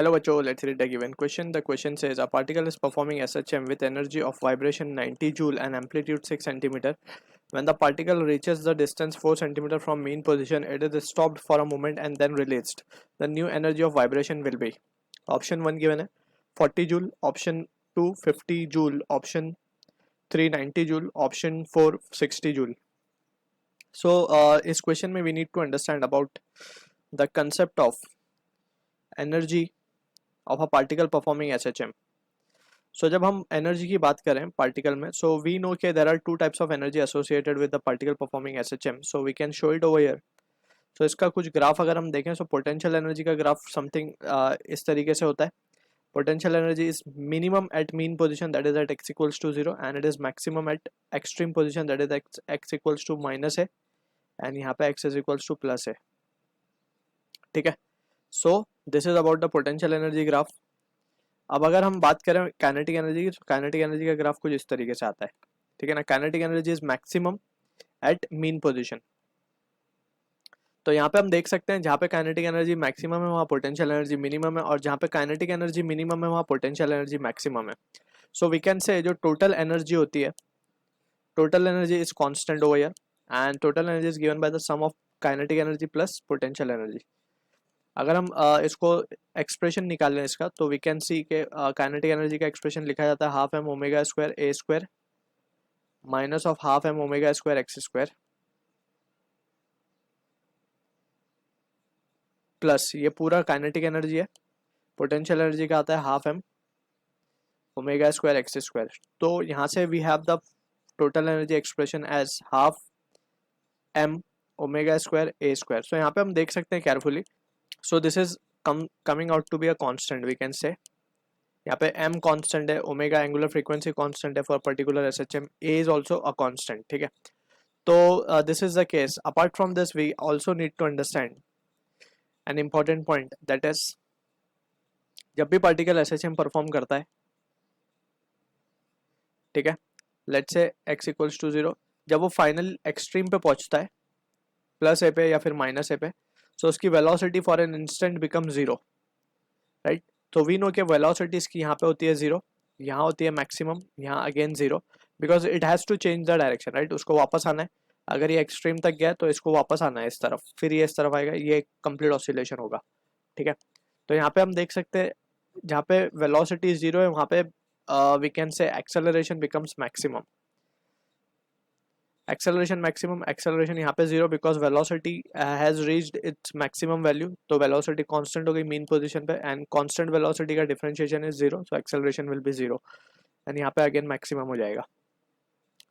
Hello बच्चों, let's read the given question. The question says a particle is performing SHM with energy of vibration 90 joule and amplitude 6 centimeter. When the particle reaches the distance 4 centimeter from mean position, it is stopped for a moment and then released. The new energy of vibration will be. Option 1 given है 40 joule, option 2 50 joule, option 3 90 joule, option 4 60 joule. So इस question में we need to understand about the concept of energy of a particle performing SHM. So जब हम energy की बात करें particle में, so we know कि there are two types of energy associated with the particle performing SHM. So we can show it over here. So इसका कुछ graph अगर हम देखें, so potential energy का ग्राफ something इस तरीके से होता है. Potential energy is minimum at mean position, that is at x equals to 0, and it is maximum at extreme position, that is x equals to minus a, and यहाँ पे x is equals to plus a. ठीक है. So this is about the potential energy graph. अब अगर हम बात करें kinetic energy की, तो काइनेटिक एनर्जी का ग्राफ कुछ इस तरीके से आता है. ठीक है ना. Kinetic energy is maximum at mean position. तो यहाँ पे हम देख सकते हैं जहाँ पे काइनेटिक एनर्जी मैक्सिमम है वहाँ पोटेंशियल एनर्जी मिनिमम है, और जहाँ पे काइनेटिक एनर्जी मिनिमम है वहाँ पोटेंशियल एनर्जी मैक्सिमम है. सो वी कैन से जो टोटल एनर्जी होती है, total energy is constant over here, and total energy is given by the sum of kinetic energy plus potential energy. अगर हम इसको एक्सप्रेशन निकालें इसका, तो वी कैन सी के काइनेटिक एनर्जी का एक्सप्रेशन लिखा जाता है half M omega square A square minus of half M omega square X square plus ये पूरा काइनेटिक एनर्जी है. पोटेंशियल एनर्जी का आता है half M omega square X square. तो यहाँ से we have the total energy expression as half M omega square A square. So यहाँ पे हम देख सकते हैं carefully. So this is coming out to be a constant, we can say. यहाँ पे m constant है, ओमेगा एंगुलर फ्रीक्वेंसी constant है for particular SHM, a is also a constant. ठीक है. तो this is the case. Apart from this, we also need to understand an important point, that is जब भी particle SHM perform करता है, ठीक है, let's say x equals to 0, जब वो फाइनल एक्सट्रीम पे पहुंचता है प्लस ए पे या फिर माइनस ए पे, सो उसकी velocity for an instant become zero. Right. तो वी नो कि वेलोसिटी इसकी यहाँ पे होती है जीरो, यहाँ होती है मैक्सिमम, यहाँ again zero, because it has to change the direction. Right. उसको वापस आना है. अगर ये एक्सट्रीम तक गया तो इसको वापस आना है इस तरफ, फिर ये इस तरफ आएगा, ये कंप्लीट ऑसिलेशन होगा. ठीक है. तो यहाँ पे हम देख सकते हैं जहाँ पे वेलोसिटी जीरो है वहाँ पे we can say acceleration becomes maximum. Acceleration maximum, acceleration यहाँ पे zero because velocity has reached its maximum value. तो वेलोसिटी कांस्टेंट हो गई मीन पोजीशन पे, एंड कांस्टेंट वेलोसिटी का differentiation is zero, so acceleration will be zero, and यहाँ पे again maximum हो जाएगा.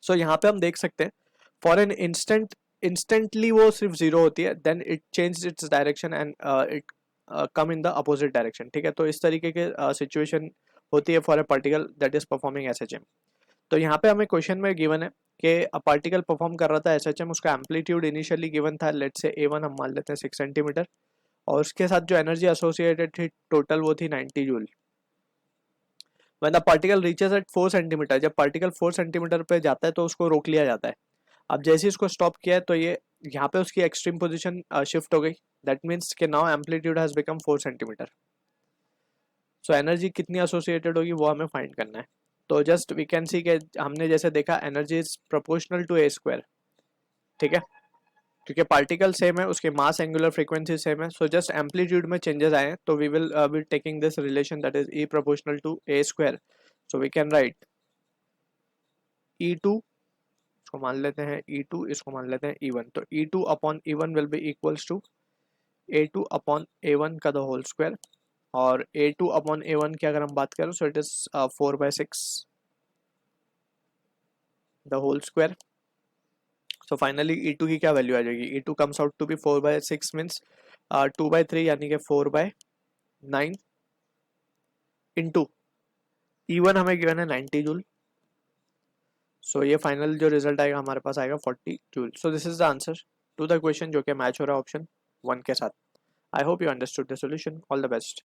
सो यहाँ पे हम देख सकते हैं फॉर एन इंस्टेंटली वो सिर्फ जीरो होती है, then it change its direction and it come in the opposite direction. ठीक है. तो इस तरीके के सिचुएशन होती है for a particle that is performing SHM. तो यहाँ पे हमें क्वेश्चन में गिवन है कि पार्टिकल परफॉर्म कर रहा था एसएचएम, उसका एम्पलीट्यूड इनिशियली गिवन था लेट्स से a1 हम मान लेते हैं 6 सेंटीमीटर, और उसके साथ जो एनर्जी एसोसिएटेड थी टोटल वो थी 90 joule. When the particle reaches at 4 centimeter, जब पार्टिकल 4 सेंटीमीटर पे जाता है तो उसको रोक लिया जाता है. अब जैसे ही इसको स्टॉप किया है तो ये यहाँ पे उसकी एक्सट्रीम पोजिशन शिफ्ट हो गई, दैट मीन्स कि now amplitude has become 4 centimetre. So energy कितनी एसोसिएटेड होगी वो हमें फाइंड करना है. तो जस्ट वी कैन सी के हमने जैसे देखा energy is proportional to A square. ठीक है. क्योंकि पार्टिकल सेम है, उसके मास एंगुलर फ्रीक्वेंसी सेम है, सो जस्ट एम्पलीट्यूड में चेंजेस आए हैं, तो we will be taking this relation that is E proportional to A square. So we can write E2, इसको मान लेते हैं E2, इसको मान लेते हैं E1. तो E2 upon E1 will be equals to A2 upon A1 का द होल स्क्वायर, और A2 अपॉन A1 की अगर हम बात करें so it is 4/6 the whole square. So finally E2 की क्या वैल्यू आ जाएगी, E2 comes out to be 4/6 means 2/3 यानी कि 4/9 इंटू E1 हमें गिवन है 90 जूल. सो ये फाइनल जो रिजल्ट आएगा हमारे पास आएगा 40 joule. So this is the answer to the question जो कि मैच हो रहा है ऑप्शन 1 के साथ. I hope you understood the solution. All the best.